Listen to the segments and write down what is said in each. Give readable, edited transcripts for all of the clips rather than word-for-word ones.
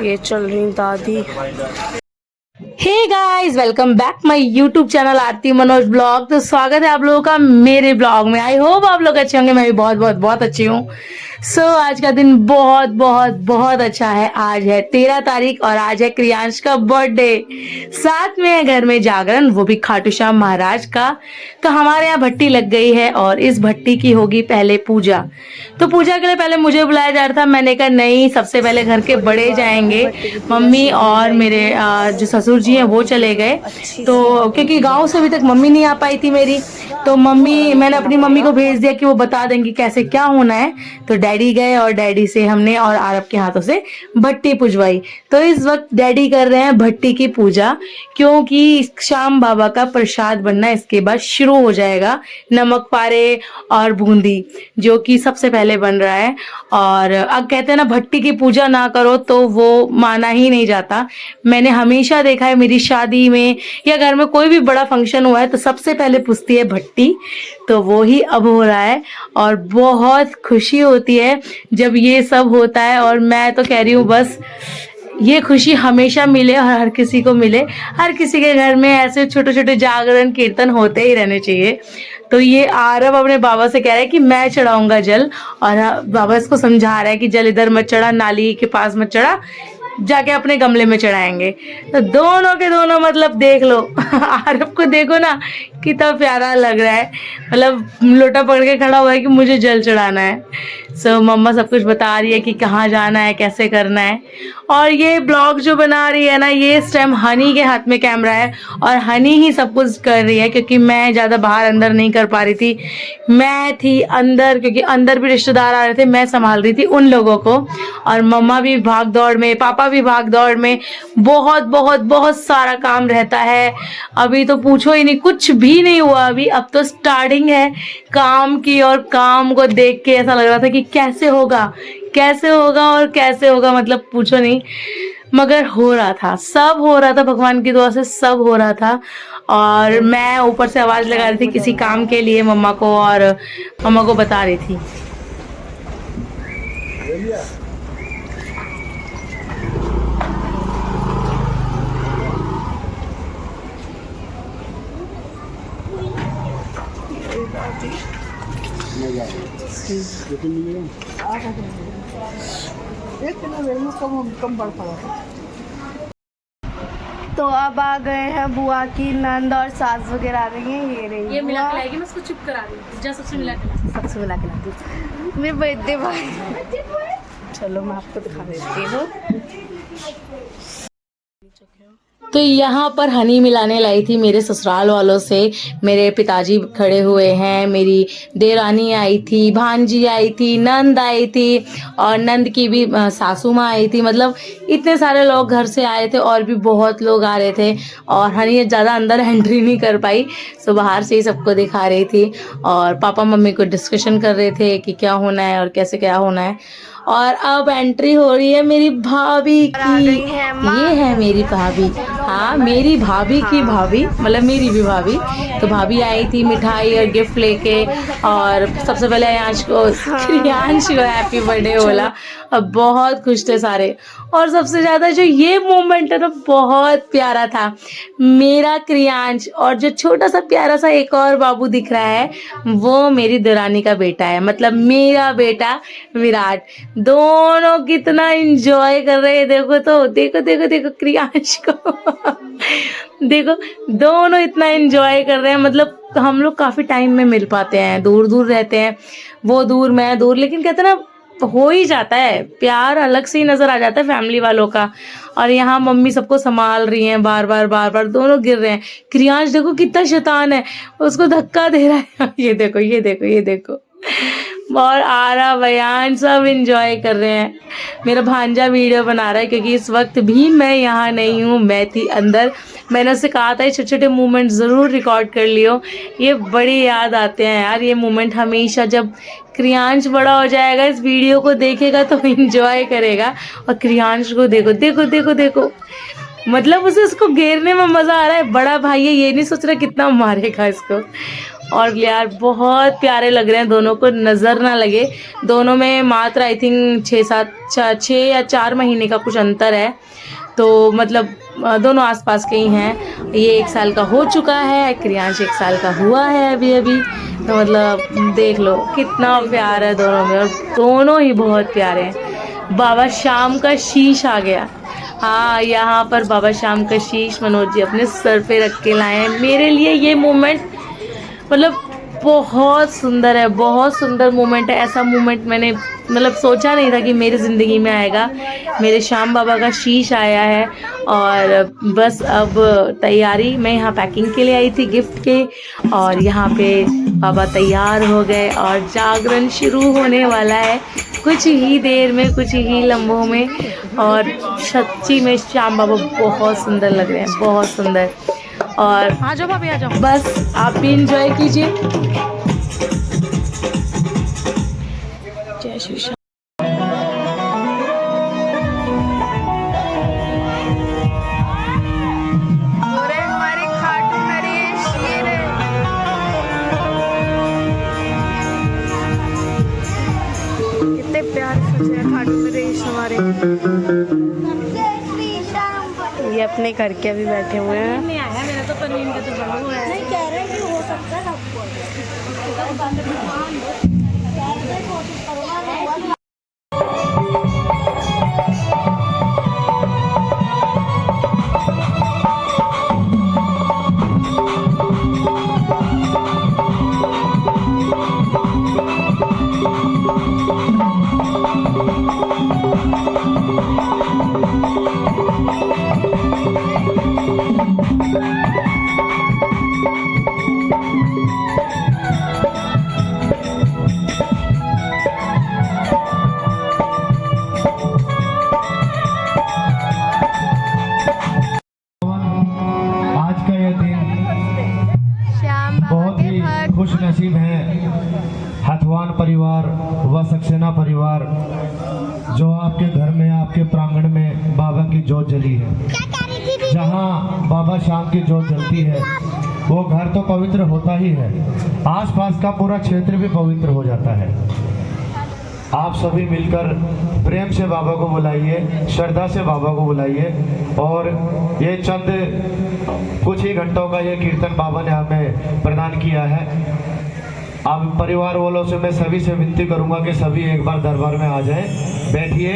ये चल रही दादी। Hey guys, welcome back my YouTube channel Aarti Manoj blog. तो स्वागत है आप लोगों का मेरे ब्लॉग में। आई होप आप लोग अच्छे होंगे। मैं भी बहुत बहुत बहुत अच्छी हूँ। आज का दिन बहुत बहुत बहुत अच्छा है। आज है 13 तारीख और आज है क्रियांश का बर्थडे। साथ में है घर में जागरण, वो भी खाटू श्याम महाराज का। तो हमारे यहाँ भट्टी लग गई है और इस भट्टी की होगी पहले पूजा। तो पूजा के लिए पहले मुझे बुलाया जा रहा था। मैंने कहा नहीं, सबसे पहले घर के बड़े जाएंगे। मम्मी और मेरे जो ससुर जी हैं वो चले गए। तो क्योंकि गांव से अभी तक मम्मी नहीं आ पाई थी मेरी, तो मैंने अपनी मम्मी को भेज दिया कि वो बता देंगी कैसे क्या होना है। तो डैडी गए और डैडी से हमने और आरब के हाथों से भट्टी पुजवाई। तो इस वक्त डैडी कर रहे हैं भट्टी की पूजा, क्योंकि श्याम बाबा का प्रसाद बनना इसके बाद शुरू हो जाएगा। नमक पारे और बूंदी जो कि सबसे पहले बन रहा है। और अब कहते हैं ना, भट्टी की पूजा ना करो तो वो माना ही नहीं जाता। मैंने हमेशा देखा है, मेरी शादी में या घर में कोई भी बड़ा फंक्शन हुआ है तो सबसे पहले पूछती है भट्टी। तो वो ही अब हो रहा है और बहुत खुशी होती है जब ये सब होता है। और मैं तो कह रही हूँ बस ये खुशी हमेशा मिले और हर किसी को मिले। हर किसी के घर में ऐसे छोटे छोटे जागरण कीर्तन होते ही रहने चाहिए। तो ये आरब अपने बाबा से कह रहा है कि मैं चढ़ाऊंगा जल, और बाबा इसको समझा रहा है कि जल इधर मत चढ़ा, नाली के पास मत चढ़ा, जाके अपने गमले में चढ़ाएंगे। तो दोनों के दोनों मतलब देख लो आरब को देखो ना कितना प्यारा लग रहा है। मतलब लोटा पकड़ के खड़ा हुआ है कि मुझे जल चढ़ाना है। मम्मा सब कुछ बता रही है कि कहाँ जाना है, कैसे करना है। और ये ब्लॉग जो बना रही है ना, ये इस टाइम हनी के हाथ में कैमरा है और हनी ही सब कुछ कर रही है, क्योंकि मैं ज़्यादा बाहर अंदर नहीं कर पा रही थी। मैं थी अंदर, क्योंकि अंदर भी रिश्तेदार आ रहे थे, मैं संभाल रही थी उन लोगों को। और मम्मा भी भाग दौड़ में, पापा भी भाग दौड़ में, बहुत बहुत बहुत सारा काम रहता है। अभी तो पूछो ही नहीं, कुछ भी नहीं हुआ अभी। अब तो स्टार्टिंग है काम की, और काम को देख के ऐसा लग रहा था कि कैसे होगा कैसे होगा और कैसे होगा, मतलब पूछो नहीं। मगर हो रहा था, सब हो रहा था, भगवान की दुआ से सब हो रहा था। और मैं ऊपर से आवाज लगा रही थी किसी काम के लिए मम्मा को, और मम्मा को बता रही थी। तो अब आ गए हैं बुआ की नंद और सास वगैरह आ रही हैं। ये रही ये मिला के लाएगी, मैं इसको चुप करा रही हूँ। सबसे मिला के ला, सबसे मिला के लाती। मेरे बर्थडे भाई, चलो मैं आपको दिखा देती हूँ। तो यहाँ पर हनी मिलाने लाई थी मेरे ससुराल वालों से। मेरे पिताजी खड़े हुए हैं, मेरी देरानी आई थी, भांजी आई थी, नंद आई थी, और नंद की भी सासू माँ आई थी। मतलब इतने सारे लोग घर से आए थे और भी बहुत लोग आ रहे थे। और हनी ज़्यादा अंदर एंट्री नहीं कर पाई, सो बाहर से ही सबको दिखा रही थी। और पापा मम्मी को डिस्कशन कर रहे थे कि क्या होना है और कैसे क्या होना है। और अब एंट्री हो रही है मेरी भाभी की। ये है मेरी भाभी, हाँ मेरी भाभी की भाभी, मतलब मेरी भी भाभी। तो भाभी आई थी मिठाई और गिफ्ट लेके, और सबसे पहले क्रियांश को हैप्पी बर्थडे बोला। अब बहुत खुश थे सारे। और सबसे ज़्यादा जो ये मोमेंट है ना, बहुत प्यारा था। मेरा क्रियांश और जो छोटा सा प्यारा सा एक और बाबू दिख रहा है, वो मेरी देरानी का बेटा है, मतलब मेरा बेटा विराट। दोनों कितना एंजॉय कर रहे हैं, देखो तो, देखो देखो देखो क्रियांश को देखो, दोनों इतना एंजॉय कर रहे हैं। मतलब हम लोग काफ़ी टाइम में मिल पाते हैं, दूर दूर रहते हैं, वो दूर मैं दूर, लेकिन कहते हैं ना हो ही जाता है, प्यार अलग से ही नज़र आ जाता है फैमिली वालों का। और यहाँ मम्मी सबको संभाल रही हैं, बार बार दोनों गिर रहे हैं। क्रियांश देखो कितना शैतान है, उसको धक्का दे रहा है ये देखो ये देखो ये देखो। और आरा बयान सब एंजॉय कर रहे हैं। मेरा भांजा वीडियो बना रहा है, क्योंकि इस वक्त भी मैं यहाँ नहीं हूँ, मैं थी अंदर। मैंने उससे कहा था ये छोटे छोटे मोमेंट ज़रूर रिकॉर्ड कर लियो, ये बड़ी याद आते हैं यार ये मोमेंट हमेशा। जब क्रियांश बड़ा हो जाएगा, इस वीडियो को देखेगा तो एंजॉय करेगा। और क्रियांश को देखो देखो देखो देखो, मतलब उसे उसको घेरने में मज़ा आ रहा है। बड़ा भाई है, ये नहीं सोच रहा कितना मारेगा इसको। और यार बहुत प्यारे लग रहे हैं दोनों को, नज़र ना लगे। दोनों में मात्र आई थिंक 6 या 4 महीने का कुछ अंतर है, तो मतलब दोनों आसपास के ही हैं। ये 1 साल का हो चुका है, क्रियांश 1 साल का हुआ है अभी अभी। तो मतलब देख लो कितना प्यार है दोनों में, और दोनों ही बहुत प्यारे हैं। बाबा शाम का शीश आ गया। हाँ, यहाँ पर बाबा शाम का शीश मनोज जी अपने सर पे रख के लाए हैं। मेरे लिए ये मोमेंट मतलब बहुत सुंदर है, बहुत सुंदर मोमेंट है। ऐसा मोमेंट मैंने मतलब सोचा नहीं था कि मेरी ज़िंदगी में आएगा। मेरे श्याम बाबा का शीश आया है, और बस अब तैयारी, मैं यहाँ पैकिंग के लिए आई थी गिफ्ट के, और यहाँ पे बाबा तैयार हो गए और जागरण शुरू होने वाला है कुछ ही देर में, कुछ ही लम्हों में। और सच्ची में श्याम बाबा बहुत सुंदर लग रहे हैं, बहुत सुंदर। और आ जाओ भाभी, आ जाओ, बस आप भी इंजॉय कीजिए। जय श्री श्याम। हमारे खाटू नरेश ये रहे। कितने प्यार सजे हैं खाटू नरेश हमारे। ये अपने घर के अभी बैठे हुए हैं। नहीं आया मेरा तो पनीर का तो बड़ा हुआ है। नहीं कह रहे कि हो सकता है आपको। खुश नसीब हैं हथवान परिवार व सक्सेना परिवार, जो आपके घर में, आपके प्रांगण में बाबा की जोत जली है। जहां बाबा शाम की जोत जलती है वो घर तो पवित्र होता ही है, आसपास का पूरा क्षेत्र भी पवित्र हो जाता है। आप सभी मिलकर प्रेम से बाबा को बुलाइए, श्रद्धा से बाबा को बुलाइए, और ये चंद कुछ ही घंटों का ये कीर्तन बाबा ने हमें प्रदान किया है। अब परिवार वालों से मैं सभी से विनती करूंगा कि सभी एक बार दरबार में आ जाएं, बैठिए,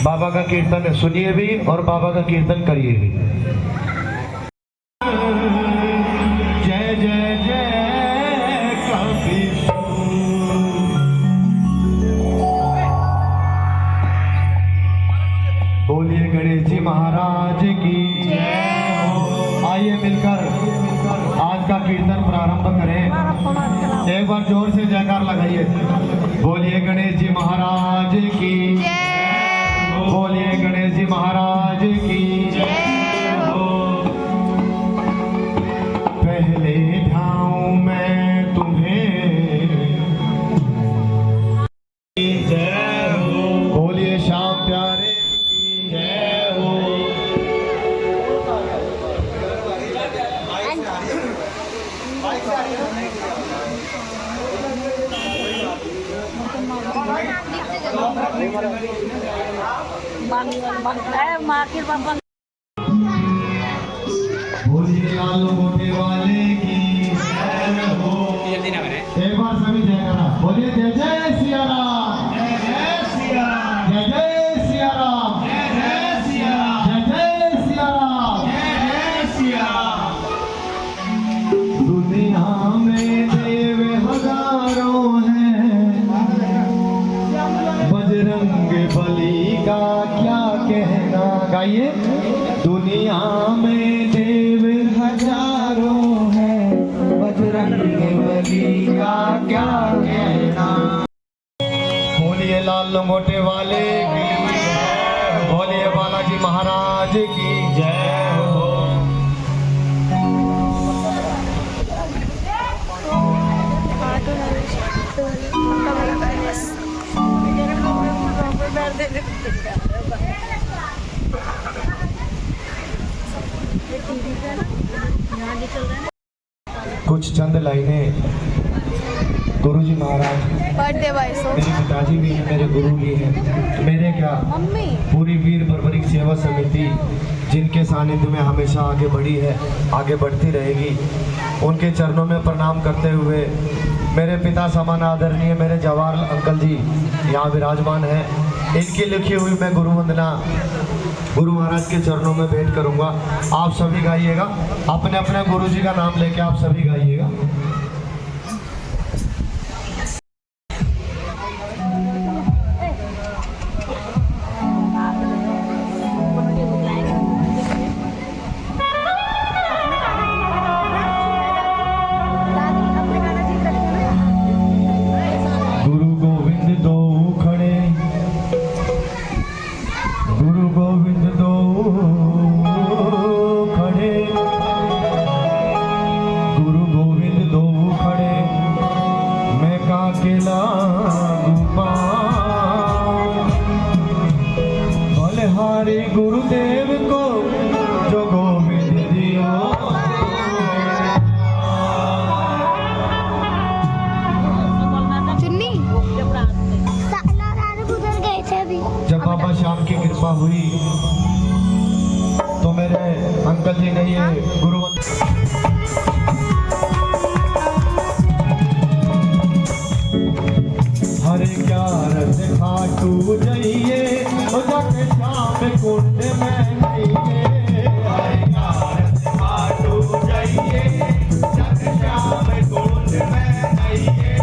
बाबा का कीर्तन सुनिए भी और बाबा का कीर्तन करिए भी। जय जय जय कबीर, बोलिए गणेश जी महाराज की जय हो। आइए मिलकर आज का कीर्तन प्रारंभ करें। एक बार जोर से जयकार लगाइए। बोलिए गणेश जी महाराज की जय हो। बोलिए गणेश जी महाराज की जय हो। पहले ठाऊं मैं तुम्हें जय हो। बोलिए श्याम प्यारे की जय हो। बोलिए लालू मोटे वाले की जय हो। एक बार सभी जयकारा बोलिए। जय जय सिया राम, जय जय सिया राम, जय जय सिया राम, जय जय सिया राम, जय जय सिया राम, जय जय सिया राम। दुनिया में देव हजारों हैं, बजरंग बली का क्या कहना। गाइए। दुनिया में देव हजारों हैं, बजरंग बली का क्या कहना। बोलिए लाल लंगोटे वाले की जय हो। बोलिए बालाजी महाराज की जय हो। कुछ चंद लाइनें गुरुजी महाराज, बर्थडे भाई सो मेरे पिताजी भी हैं, मेरे गुरु भी हैं, मेरे क्या पूरी वीर बर्बरिक सेवा समिति जिनके सानिध्य में हमेशा आगे बढ़ी है, आगे बढ़ती रहेगी, उनके चरणों में प्रणाम करते हुए मेरे पिता समान आदरणीय मेरे जवाहरलाल अंकल जी यहाँ विराजमान हैं, इनकी लिखी हुई मैं गुरु वंदना गुरु महाराज के चरणों में भेंट करूंगा। आप सभी गाइएगा, अपने अपने गुरु जी का नाम लेके आप सभी गाइएगा। गुरु गोविंद दो खड़े, गुरु गोविंद दो खड़े, गुरु गोविंद दो खड़े, मैं का अकेला बलिहारी गुरुदेव को जो गोविंद दियो। चुन्नी उधर गए थे अभी। जब बाबा श्याम की कृपा हुई तो मेरे अंकल जी ने ये गुरु हरे क्या रस खाटू जाइए जाके श्याम कुंड में जाइए, हरे क्या रस खाटू जाइए जाके श्याम कुंड में जाइए।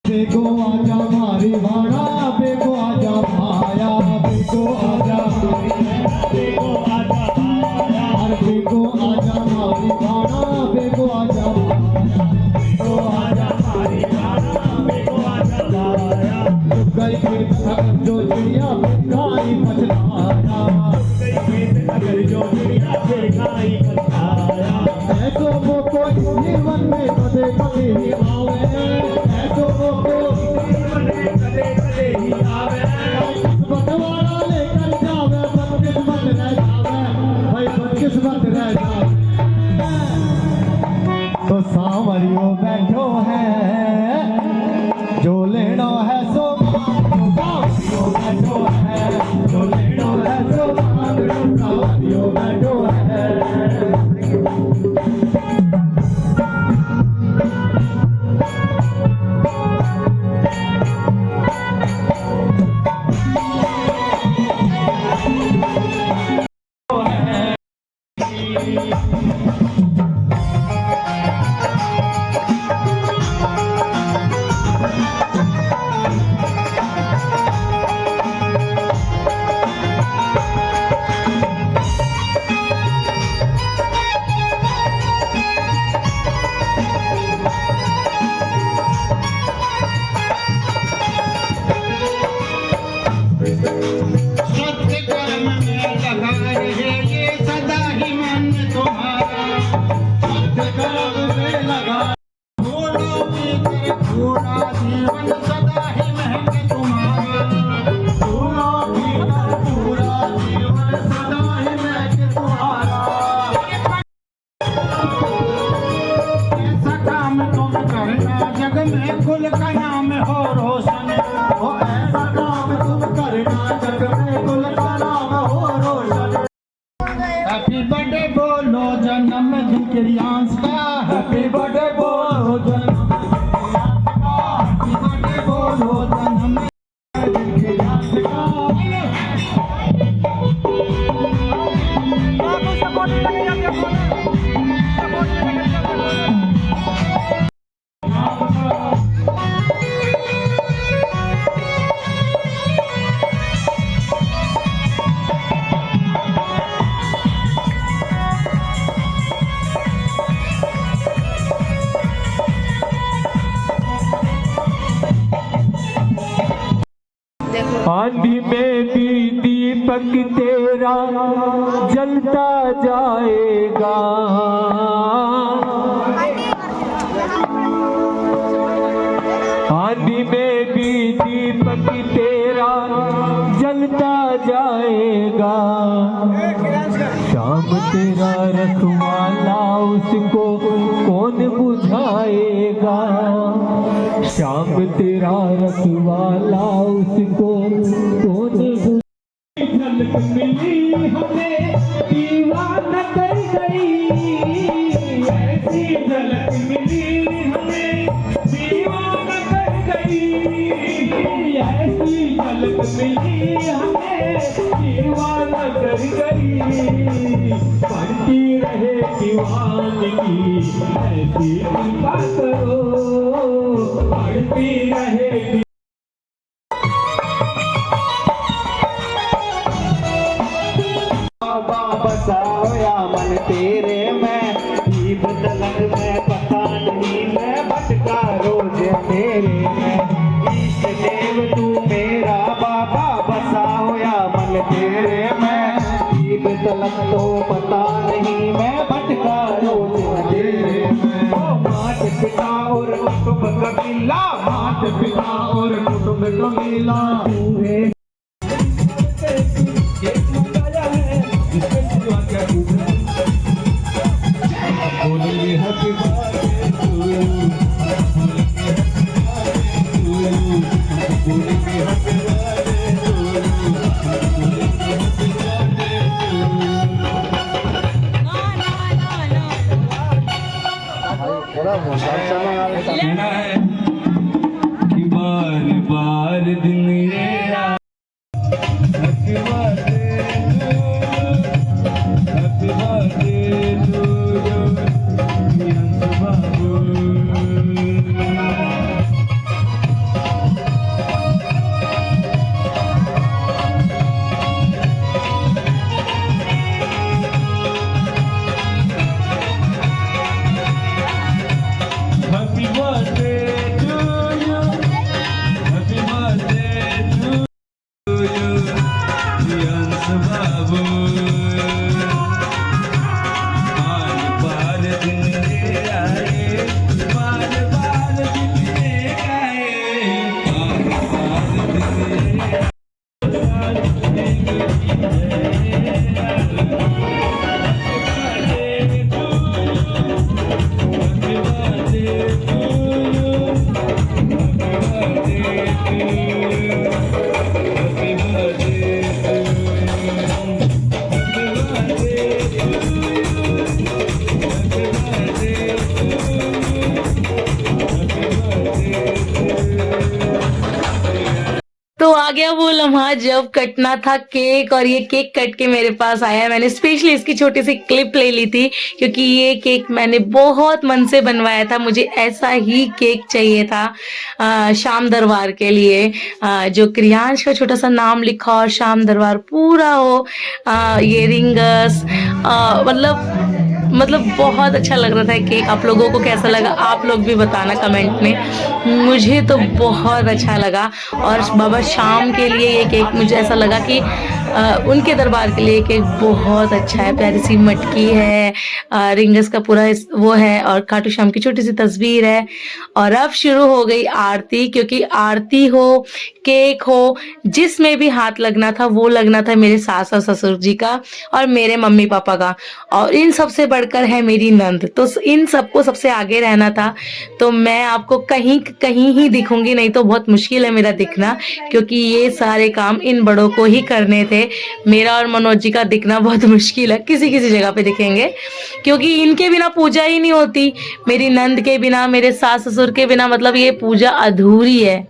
बेगो आजा मारी वाड़ा, बेगो आजा माया, बेगो आजा बेगो आजा माया, अरे बेगो आजा मारी वाड़ा, बेगो आजा माया, बेगो आजा मारी वाड़ा, बेगो आजा माया। गई खेत अगर जो चिड़िया बेगाई मचलाया, गई खेत अगर जो चिड़िया बेगाई मचलाया। ऐसो वो कोई जीवन में कदे कदे ही आवे, ऐसो वो कोई जीवन में कदे कदे ही आवे। किस्मत वाला लेकर जावे, बदकिस्मत रह जावे, भाई बदकिस्मत रह जावे। तो सांवरियो बैठो है, जो लेना है सो सांवरियो बैठो है, जो लेना है सो सांवरियो बैठो है। सत्य कर्म में लगा रहे ये सदा ही मन तुम्हारा, बर्थडे बोलो जन्मदिन के रियांस का, हैप्पी बर्थडे बोलो जन्मदिन बोलो जन्मदिन के रियांस का। आंधी में भी दीपक तेरा जलता जाएगा, आंधी में भी दीपक तेरा जलता जाएगा। शाम तेरा रखवाला उसको कौन बुझाएगा, शाम तेरा रखवाला उसको कौन झलक मिली हमें दीवाना कर गई, ऐसी झलक मिली हमें दीवाना कर गई, ऐसी झलक मिली हमें दीवाना कर गई। बढ़ती रहे दीवानगी ऐसी कृपा करो, बढ़ती रहे। बसाया मन तेरे में दीप तलक में, पता नहीं मैं भटका रोज तेरे में। इष्ट देव तू मेरा बाबा, बसा होया मन तेरे में दीप तलक तो पता नहीं मैं भटका रोज तेरे में। मात पिता और कुटुंब कबीला, मात पिता और कुटुंब कबीला तू है। कहना है कि बार बार दिन ये हैप्पी बर्थडे टू यू बाबू। तो आ गया वो लम्हा जब कटना था केक, और ये केक कट के मेरे पास आया। मैंने स्पेशली इसकी छोटी सी क्लिप ले ली थी क्योंकि ये केक मैंने बहुत मन से बनवाया था। मुझे ऐसा ही केक चाहिए था शाम दरबार के लिए, जो क्रियांश का छोटा सा नाम लिखा और शाम दरबार पूरा हो, ये रिंगस, मतलब बहुत अच्छा लग रहा था केक। आप लोगों को कैसा लगा आप लोग भी बताना कमेंट में। मुझे तो बहुत अच्छा लगा, और बाबा शाम के लिए ये केक मुझे ऐसा लगा कि उनके दरबार के लिए केक बहुत अच्छा है। प्यारी सी मटकी है, रिंगस का पूरा वो है, और खाटू श्याम की छोटी सी तस्वीर है। और अब शुरू हो गई आरती, क्योंकि आरती हो, केक हो, जिसमें भी हाथ लगना था वो लगना था मेरे सास और ससुर जी का और मेरे मम्मी पापा का, और इन सबसे बढ़कर है मेरी नंद। तो इन सबको सबसे आगे रहना था। तो मैं आपको कहीं कहीं ही दिखूंगी, नहीं तो बहुत मुश्किल है मेरा दिखना, क्योंकि ये सारे काम इन बड़ों को ही करने थे। पे मेरा और मनोज जी का दिखना बहुत मुश्किल है, किसी किसी जगह पे दिखेंगे, क्योंकि इनके बिना पूजा ही नहीं होती, मेरी नंद के बिना, मेरे सास ससुर के बिना मतलब ये पूजा अधूरी है।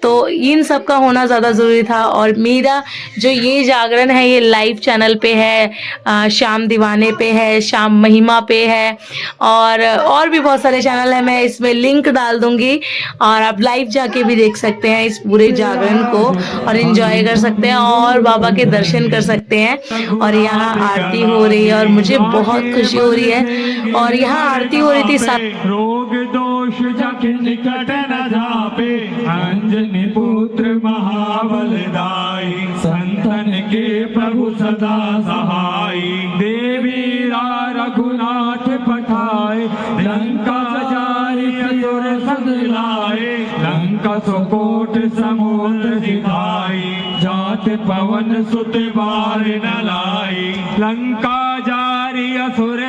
तो इन सब का होना ज़्यादा ज़रूरी था। और मेरा जो ये जागरण है ये लाइव चैनल पे है, शाम दीवाने पे है, शाम महिमा पे है, और भी बहुत सारे चैनल है, मैं इसमें लिंक डाल दूंगी और आप लाइव जाके भी देख सकते हैं इस पूरे जागरण को और एंजॉय कर सकते हैं और बाबा के दर्शन कर सकते हैं। और यहाँ आरती हो रही है और मुझे बहुत खुशी हो रही है। और यहाँ आरती हो रही थी रोग दोष जख निकट न जापे, अंजनी पुत्र महाबलदाई, संतन के प्रभु सदा सहाय। देवी रघुनाथ पठाए, लंका जारी असुर सद लाए, लंका सुकोट समुद्र दिखाई, जात पवन सुत बार न लाई, लंका जारी असुर